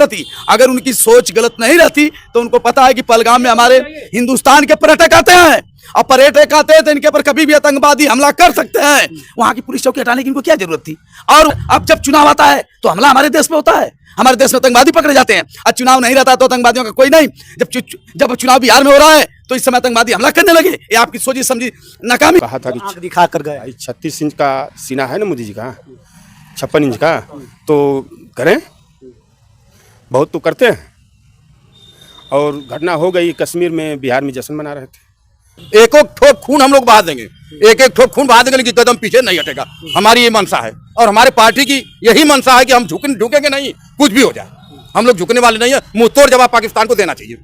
प्रति अगर उनकी सोच गलत नहीं रहती तो उनको पता है कि पहलगाम में हमारे हिंदुस्तान के पर्यटक आते हैं, और पर्यटक आते हैं तो इनके ऊपर कभी भी आतंकवादी हमला कर सकते हैं। वहां की पुलिस चौकी हटाने की इनको क्या जरूरत थी? और अब जब चुनाव आता है तो हमला हमारे देश में होता है, हमारे देश में आतंकवादी पकड़े जाते हैं। आज चुनाव नहीं रहता तो आतंकवादियों का कोई नहीं, जब चुनाव बिहार में हो रहा है तो इस समय आतंकवादी हमला करने लगे। ये आपकी सोची समझी नाकामी। कहा था कि आंख दिखा कर गए। 36 इंच का सीना है ना मोदी जी का, 56 इंच का, तो करें, बहुत तो करते हैं। और घटना हो गई कश्मीर में, बिहार में जश्न मना रहे थे। एक एक ठोक खून हम लोग बहा देंगे, एक एक ठोक खून बहा देंगे, लेकिन कदम पीछे नहीं हटेगा। हमारी ये मंशा है और हमारी पार्टी की यही मंशा है कि हम झुकेंगे नहीं, कुछ भी हो जाए हम लोग झुकने वाले नहीं है। मुंह तोड़ जवाब पाकिस्तान को देना चाहिए।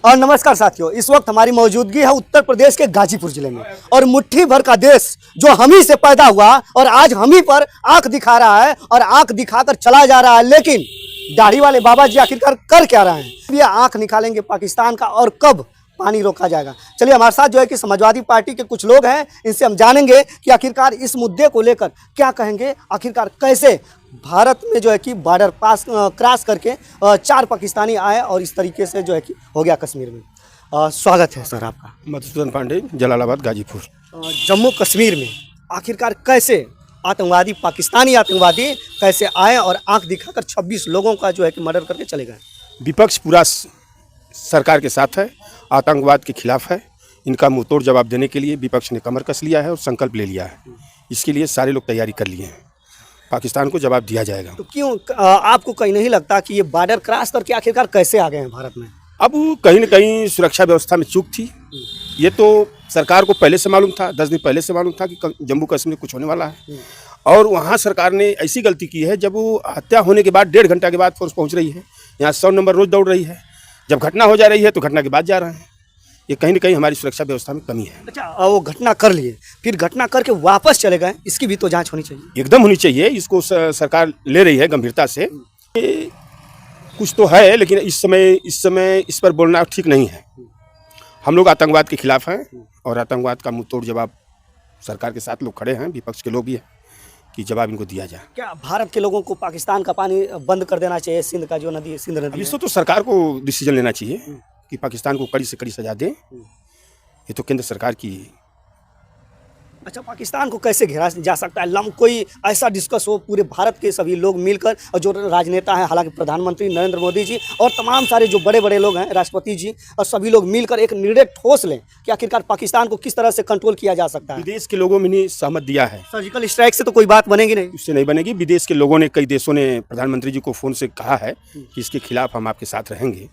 और नमस्कार साथियों, इस वक्त हमारी मौजूदगी है उत्तर प्रदेश के गाजीपुर जिले में, और मुट्ठी भर का देश जो हम ही से पैदा हुआ और आज हम ही पर आंख दिखा रहा है और आंख दिखाकर चला जा रहा है। लेकिन दाढ़ी वाले बाबा जी आखिरकार कर क्या रहे हैं? ये आंख निकालेंगे पाकिस्तान का, और कब पानी रोका जाएगा? चलिए हमारे साथ जो है कि समाजवादी पार्टी के कुछ लोग हैं, इनसे हम जानेंगे कि आखिरकार इस मुद्दे को लेकर क्या कहेंगे। आखिरकार कैसे भारत में जो है कि बॉर्डर पास क्रॉस करके 4 पाकिस्तानी आए और इस तरीके से जो है कि हो गया कश्मीर में। स्वागत है सर आपका। मधुसूदन पांडे, जलालाबाद, गाजीपुर। जम्मू कश्मीर में आखिरकार कैसे आतंकवादी, पाकिस्तानी आतंकवादी कैसे आए और आंख दिखाकर 26 लोगों का जो है कि मर्डर करके चले गए? विपक्ष पूरा सरकार के साथ है, आतंकवाद के खिलाफ है। इनका मुंहतोड़ जवाब देने के लिए विपक्ष ने कमर कस लिया है और संकल्प ले लिया है। इसके लिए सारे लोग तैयारी कर लिए हैं, पाकिस्तान को जवाब दिया जाएगा। तो क्यों आपको कहीं नहीं लगता कि ये बॉर्डर क्रॉस करके आखिरकार कैसे आ गए हैं भारत में? अब कहीं न कहीं सुरक्षा व्यवस्था में चूक थी। ये तो सरकार को पहले से मालूम था, 10 दिन पहले से मालूम था कि जम्मू कश्मीर में कुछ होने वाला है। और वहाँ सरकार ने ऐसी गलती की है, जब वो हत्या होने के बाद 1.5 घंटा के बाद फोर्स पहुँच रही है, यहाँ 100 नंबर रोज दौड़ रही है। जब घटना हो जा रही है तो घटना के बाद जा रहे हैं। ये कहीं न कहीं हमारी सुरक्षा व्यवस्था में कमी है। अच्छा, वो घटना कर लिए, फिर घटना करके वापस चले गए, इसकी भी तो जांच होनी चाहिए। एकदम होनी चाहिए। इसको सरकार ले रही है गंभीरता से। कुछ तो है, लेकिन इस समय इस पर बोलना ठीक नहीं है। हम लोग आतंकवाद के खिलाफ हैं और आतंकवाद का मुंहतोड़ जवाब सरकार के साथ लोग खड़े हैं, विपक्ष के लोग भी हैं, कि जवाब इनको दिया जाए। क्या भारत के लोगों को पाकिस्तान का पानी बंद कर देना चाहिए? सिंध का जो नदी है, सिंध नदी, इसको तो सरकार को डिसीजन लेना चाहिए कि पाकिस्तान को कड़ी से कड़ी सजा दें। ये तो केंद्र सरकार की। अच्छा, पाकिस्तान को कैसे घेरा जा सकता है? कोई ऐसा डिस्कस हो पूरे भारत के सभी लोग मिलकर, और जो राजनेता हैं, हालांकि प्रधानमंत्री नरेंद्र मोदी जी और तमाम सारे जो बड़े बड़े लोग हैं, राष्ट्रपति जी, और सभी लोग मिलकर एक निर्णय ठोस लें कि आखिरकार पाकिस्तान को किस तरह से कंट्रोल किया जा सकता है। विदेश के लोगों में नहीं सहमत दिया है। सर्जिकल स्ट्राइक से तो कोई बात बनेगी नहीं, उससे नहीं बनेगी। विदेश के लोगों ने, कई देशों ने प्रधानमंत्री जी को फ़ोन से कहा है कि इसके खिलाफ हम आपके साथ रहेंगे,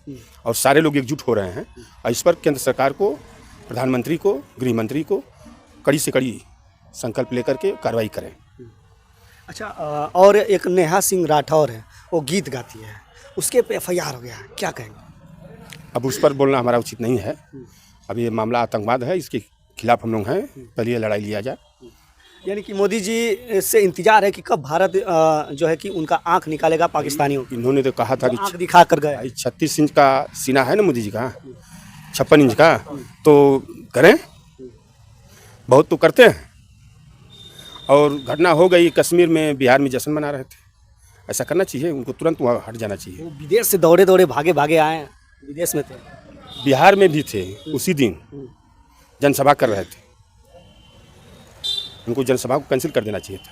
और सारे लोग एकजुट हो रहे हैं। और इस पर केंद्र सरकार को, प्रधानमंत्री को, गृह मंत्री को कड़ी से कड़ी संकल्प लेकर के कार्रवाई करें। अच्छा, और एक नेहा सिंह राठौर है, वो गीत गाती है, उसके पे FIR हो गया, क्या कहेंगे? अब उस पर बोलना हमारा उचित नहीं है। अब ये मामला आतंकवाद है, इसके खिलाफ हम लोग हैं, पहले ये लड़ाई लिया जाए। यानी कि मोदी जी से इंतजार है कि कब भारत जो है कि उनका आंख निकालेगा पाकिस्तानियों की। इन्होंने तो कहा था कि आंख दिखा कर गए। 36 इंच का सीना है ना मोदी जी का, 56 इंच का, तो करें, बहुत तो करते हैं। और घटना हो गई कश्मीर में, बिहार में जश्न मना रहे थे। ऐसा करना चाहिए, उनको तुरंत वहाँ हट जाना चाहिए। वो विदेश से दौड़े दौड़े भागे आए, विदेश में थे, बिहार में भी थे, उसी दिन जनसभा कर रहे थे। उनको जनसभा को कैंसिल कर देना चाहिए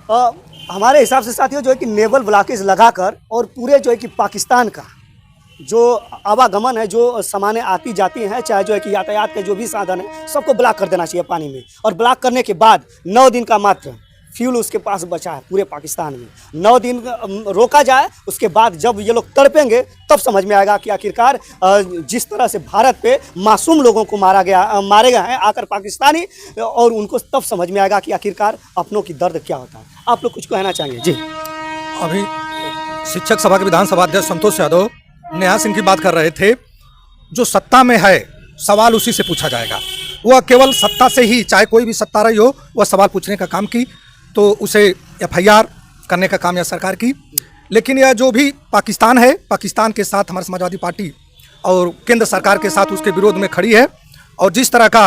था। हमारे हिसाब से साथियों जो है कि नेवल ब्लॉकेज लगाकर और पूरे जो है कि पाकिस्तान का जो आवागमन है, जो सामानें आती जाती हैं, चाहे जो है कि यातायात के जो भी साधन है, सबको ब्लॉक कर देना चाहिए पानी में। और ब्लॉक करने के बाद 9 दिन का मात्र फ्यूल उसके पास बचा है पूरे पाकिस्तान में। 9 दिन रोका जाए, उसके बाद जब ये लोग तड़पेंगे तब समझ में आएगा कि आखिरकार जिस तरह से भारत पे मासूम लोगों को मारे गए हैं आकर पाकिस्तानी, और उनको तब समझ में आएगा कि आखिरकार अपनों की दर्द क्या होता है। आप लोग कुछ कहना चाहेंगे? जी, अभी शिक्षक सभा के विधानसभा अध्यक्ष संतोष यादव नेहा सिंह की बात कर रहे थे। जो सत्ता में है, सवाल उसी से पूछा जाएगा। वह केवल सत्ता से ही, चाहे कोई भी सत्ता रही हो, वह सवाल पूछने का काम की तो उसे FIR करने का काम या सरकार की। लेकिन यह जो भी पाकिस्तान है, पाकिस्तान के साथ हमारी समाजवादी पार्टी और केंद्र सरकार के साथ उसके विरोध में खड़ी है। और जिस तरह का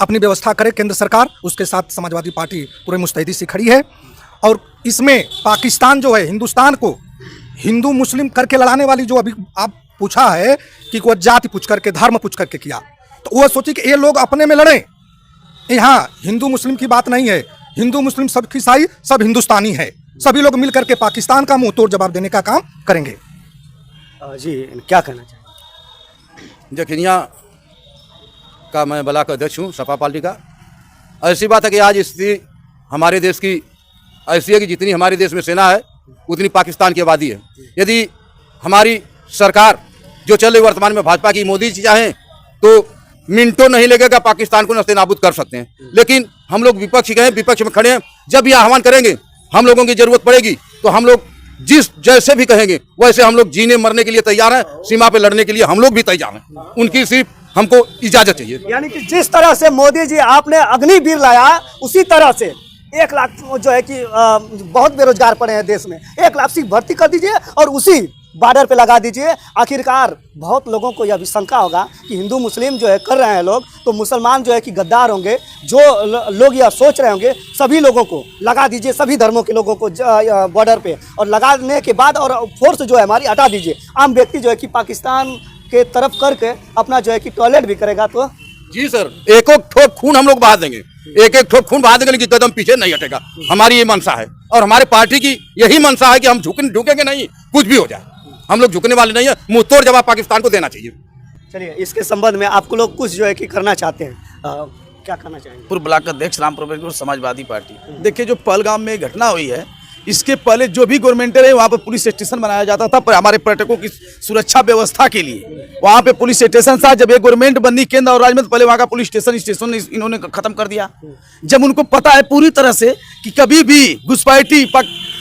अपनी व्यवस्था करे केंद्र सरकार, उसके साथ समाजवादी पार्टी पूरे मुस्तैदी से खड़ी है। और इसमें पाकिस्तान जो है, हिंदुस्तान को हिंदू मुस्लिम करके लड़ाने वाली जो अभी आप पूछा है कि कोई जाति पूछ करके धर्म पूछ करके किया, तो वो सोची कि ये लोग अपने में लड़ें। यहाँ हिंदू मुस्लिम की बात नहीं है, हिंदू मुस्लिम सब ईसाई सब हिंदुस्तानी है, सभी लोग मिल करके पाकिस्तान का मुंह तोड़ जवाब देने का काम करेंगे। जी क्या कहना चाहिए? जखनिया का मैं ब्लॉक अध्यक्ष हूँ सपा पार्टी का। ऐसी बात है कि आज स्थिति हमारे देश की ऐसी है कि जितनी हमारे देश में सेना है उतनी पाकिस्तान की आबादी है। यदि हमारी सरकार जो चल रही वर्तमान में भाजपा की, मोदी जी चाहें तो मिनटों नहीं लगेगा पाकिस्तान को नस्ते नाबूद कर सकते हैं। लेकिन हम लोग विपक्ष गए, विपक्ष में खड़े हैं। जब ये आह्वान करेंगे, हम लोगों की जरूरत पड़ेगी तो हम लोग जिस जैसे भी कहेंगे वैसे हम लोग जीने मरने के लिए तैयार हैं, सीमा पे लड़ने के लिए हम लोग भी तैयार हैं। उनकी सिर्फ हमको इजाजत चाहिए। यानी कि जिस तरह से मोदी जी आपने अग्निवीर लाया, उसी तरह से 1 लाख जो है कि बहुत बेरोजगार पड़े हैं देश में, 1 लाख से भर्ती कर दीजिए और उसी बॉर्डर पे लगा दीजिए। आखिरकार बहुत लोगों को यह भी शंका होगा कि हिंदू मुस्लिम जो है कर रहे हैं लोग, तो मुसलमान जो है कि गद्दार होंगे। जो लोग यह सोच रहे होंगे, सभी लोगों को लगा दीजिए, सभी धर्मों के लोगों को बॉर्डर पे, और लगाने के बाद और फोर्स जो है हमारी हटा दीजिए। आम व्यक्ति जो है कि पाकिस्तान के तरफ करके अपना जो है कि टॉयलेट भी करेगा तो जी सर, एक एक ठोक खून हम लोग बहा देंगे, एक एक ठोक खून बहा देंगे, लेकिन कदम पीछे नहीं हटेगा। हमारी ये मंशा है और हमारे पार्टी की यही मंशा है कि हम झुकेंगे नहीं, कुछ भी हो जाए हम लोग झुकने वाले नहीं है। मुंह तोड़ जवाब पाकिस्तान को देना चाहिए। चलिए, इसके संबंध में आपको लोग कुछ जो है कि करना चाहते हैं, क्या करना चाहेंगे? पूर्व ब्लॉक अध्यक्ष राम प्रवेश समाजवादी पार्टी। देखिए, जो पहलगाम में घटना हुई है, इसके पहले जो भी गवर्नमेंट है वहाँ पर पुलिस स्टेशन बनाया जाता था पर हमारे पर्यटकों की सुरक्षा व्यवस्था के लिए वहाँ पे पुलिस स्टेशन था। जब एक गवर्नमेंट बनी केंद्र और राज्य में, तो पहले वहाँ का पुलिस स्टेशन इन्होंने खत्म कर दिया। जब उनको पता है पूरी तरह से कि कभी भी घुसपैठी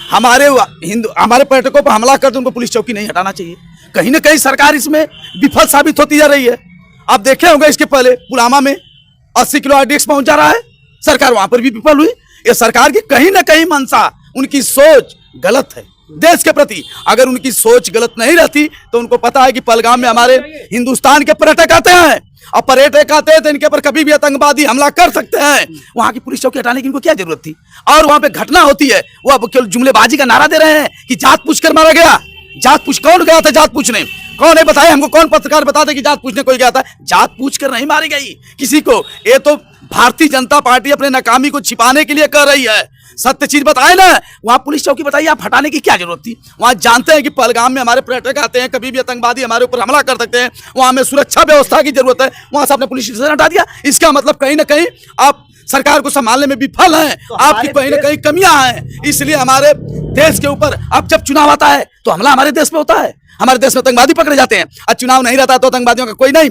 हमारे पर्यटकों पर हमला करते, उनको पुलिस चौकी नहीं हटाना चाहिए। कहीं ना कहीं सरकार इसमें विफल साबित होती जा रही है। आप देखे होंगे इसके पहले पुलवामा में 80 किलो आरडीएक्स पहुंच जा रहा है, सरकार वहां पर भी विफल हुई। ये सरकार की कहीं ना कहीं मंशा, उनकी सोच गलत है देश के प्रति। अगर उनकी सोच गलत नहीं रहती तो उनको पता है कि पहलगाम में हमारे हिंदुस्तान के पर्यटक आते हैं, और पर्यटक आते हैं तो इनके ऊपर कभी भी आतंकवादी हमला कर सकते हैं। वहां की पुलिस चौकी हटाने की इनको क्या जरूरत थी? और वहां पे घटना होती है, वो अब केवल जुमलेबाजी का नारा दे रहे हैं कि जात पूछ कर मारा गया। जात पूछ कौन गया था? जात पूछने कौन है? बताए हमको, कौन पत्रकार बता दे कि जात पूछने कोई गया था? जात पूछ कर नहीं मारी गई किसी को। ये तो भारतीय जनता पार्टी अपने नाकामी को छिपाने के लिए कर रही है। सत्य चीज बताए ना, वहां पुलिस चौकी बताइए, आप हटाने की क्या जरूरत थी? वहां जानते हैं कि पहलगाम में हमारे पर्यटक आते हैं, कभी भी आतंकवादी हमारे ऊपर हमला कर सकते हैं, वहां हमें सुरक्षा व्यवस्था की जरूरत है, वहां से आपने पुलिस स्टेशन हटा दिया। इसका मतलब कहीं ना कहीं आप सरकार को संभालने में विफल हैं, तो आपकी कहीं ना कहीं कमियां हैं। इसलिए हमारे देश के ऊपर अब जब चुनाव आता है तो हमला हमारे देश में होता है, हमारे देश में आतंकवादी पकड़े जाते हैं। और चुनाव नहीं रहता तो आतंकवादियों का कोई नहीं।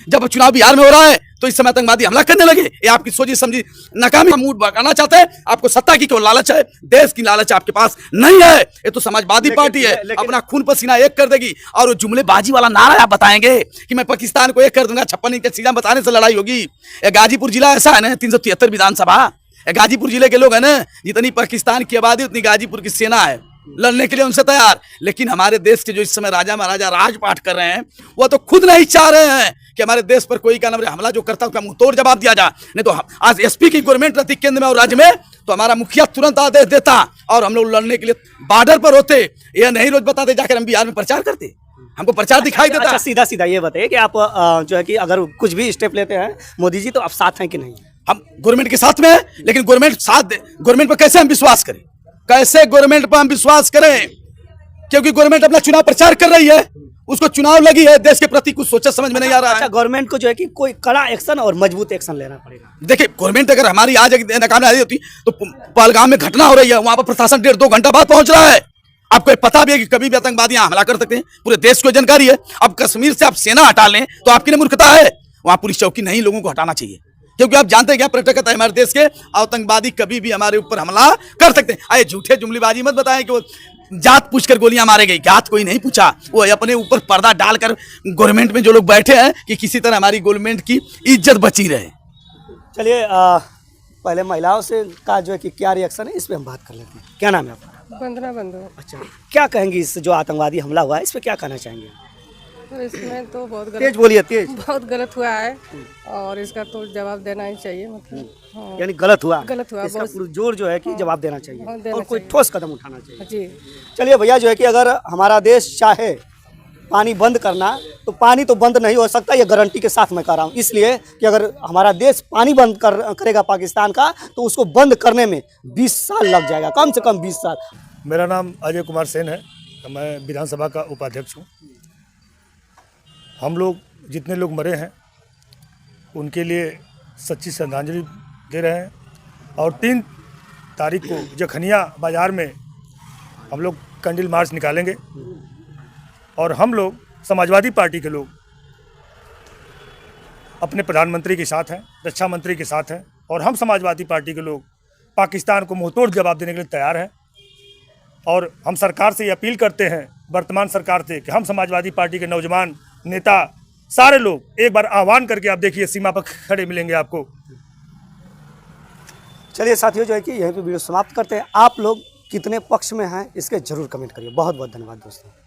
जब चुनाव बिहार में हो रहा है तो इस समय आतंकवादी हमला करने लगे। ये आपकी सोची समझी नाकामी का मूड भगाना चाहते हैं। आपको सत्ता की क्यों लालच है? देश की लालच आपके पास नहीं है। ये तो समाजवादी पार्टी है, अपना खून पसीना एक कर देगी। और वो जुमलेबाजी वाला नारा आप बताएंगे कि मैं पाकिस्तान को एक कर दूंगा, 56 इंच के सीधा बताने से लड़ाई होगी। गाजीपुर जिला ऐसा है ना, 373 विधानसभा, गाजीपुर जिले के लोग है ना, जितनी पाकिस्तान की आबादी उतनी गाजीपुर की सेना है, लड़ने के लिए उनसे तैयार। लेकिन हमारे देश के जो इस समय राजा महाराजा राजपाट कर रहे हैं, वो तो खुद नहीं चाह रहे हैं कि हमारे देश पर कोई का हमला जो करता है उसका मुंह तोड़ जवाब दिया जाए। नहीं तो आज एसपी की गवर्नमेंट रहती केंद्र में और राज्य में, तो हमारा मुखिया तुरंत आदेश देता और हम लोग लड़ने के लिए बॉर्डर पर होते। ये नहीं रोज बताते जाकर हम बिहार में प्रचार करते, हमको प्रचार दिखाई देता। अच्छा, सीधा सीधा ये बताइए कि आप जो है कि अगर कुछ भी स्टेप लेते हैं मोदी जी, तो आप साथ हैं कि नहीं? हम गवर्नमेंट के साथ में हैं, लेकिन गवर्नमेंट पर कैसे हम विश्वास करें? कैसे गवर्नमेंट पर हम विश्वास करें? क्योंकि गवर्नमेंट अपना चुनाव प्रचार कर रही है, उसको चुनाव लगी है, देश के प्रति कुछ सोचा समझ में नहीं आ रहा है। अच्छा, गवर्नमेंट को जो है कि कोई कड़ा एक्शन और मजबूत एक्शन लेना पड़ेगा। देखिए, गवर्नमेंट अगर हमारी आज नाकामयाबी होती तो पहलगाम में घटना हो रही है, वहां पर प्रशासन 1.5-2 घंटा बाद पहुंच रहा है। आपको पता भी है कि कभी भी आतंकवादी यहाँ हमला कर सकते हैं, पूरे देश को जानकारी है। अब कश्मीर से आप सेना हटा लें तो आपकी मूर्खता है। वहां पुलिस चौकी नहीं, लोगों को हटाना चाहिए, क्योंकि आप जानते हैं क्या पर्यटक है हमारे देश के, आतंकवादी कभी भी हमारे ऊपर हमला कर सकते हैं। आए झूठे जुमलेबाजी मत बताएं कि वो जात पूछकर गोलियां मारे गई। जात कोई नहीं पूछा, वो अपने ऊपर पर्दा डालकर गवर्नमेंट में जो लोग बैठे हैं कि किसी तरह हमारी गवर्नमेंट की इज्जत बची रहे। चलिए, पहले महिलाओं से का जो है कि क्या रिएक्शन है, इस पर हम बात कर लेते हैं। क्या नाम है आपका? वंदना बंधु। अच्छा, क्या कहेंगी इस जो आतंकवादी हमला हुआ है, इस पर क्या कहना चाहेंगे? तो इसमें तो बहुत तेज गलत, बोलिए, तेज। बहुत गलत हुआ है और इसका तो जवाब देना ही चाहिए, मतलब हाँ, यानी गलत हुआ, गलत हुआ, इसका बहुत। पुरजोर जो है कि जवाब देना चाहिए हाँ, देना और कोई चाहिए। ठोस कदम उठाना चाहिए। जी। चलिए भैया, जो है कि अगर हमारा देश चाहे पानी बंद करना, तो पानी तो बंद नहीं हो सकता, ये गारंटी के साथ मैं कह रहा हूँ। इसलिए कि अगर हमारा देश पानी बंद करेगा पाकिस्तान का, तो उसको बंद करने में 20 साल लग जाएगा, कम से कम 20 साल। मेरा नाम अजय कुमार सेन है, मैं विधानसभा का उपाध्यक्ष हूँ। हम लोग जितने लोग मरे हैं उनके लिए सच्ची श्रद्धांजलि दे रहे हैं और 3 तारीख को जखनिया बाज़ार में हम लोग कैंडल मार्च निकालेंगे और हम लोग समाजवादी पार्टी के लोग अपने प्रधानमंत्री के साथ हैं, रक्षा मंत्री के साथ हैं और हम समाजवादी पार्टी के लोग पाकिस्तान को मुंहतोड़ जवाब देने के लिए तैयार हैं। और हम सरकार से ये अपील करते हैं, वर्तमान सरकार से, कि हम समाजवादी पार्टी के नौजवान नेता सारे लोग एक बार आह्वान करके आप देखिए सीमा पर खड़े मिलेंगे आपको। चलिए साथियों, जो है कि यहीं पे वीडियो समाप्त करते हैं। आप लोग कितने पक्ष में हैं इसके जरूर कमेंट करिए। बहुत बहुत धन्यवाद दोस्तों।